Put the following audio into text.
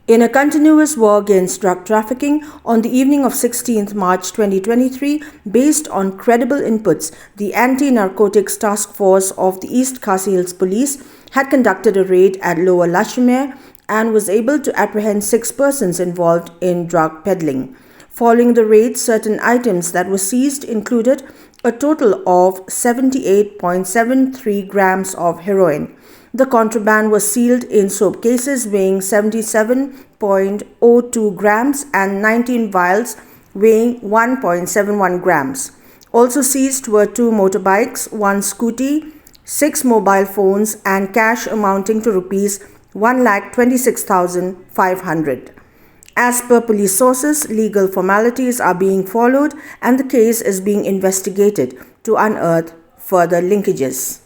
In a continuous war against drug trafficking, on the evening of 16th March 2023, based on credible inputs, the Anti Narcotics Task Force of the East Khasi Hills Police had conducted a raid at Lower Lachumiere and was able to apprehend 6 persons involved in drug peddling. Following the raid, certain items that were seized included a total of 78.73 grams of heroin. The contraband was sealed in soap cases weighing 77.02 grams and 19 vials weighing 1.71 grams. Also seized were 2 motorbikes, 1 Scooty, 6 mobile phones and cash amounting to Rs 1,26,500. As per police sources, legal formalities are being followed and the case is being investigated to unearth further linkages.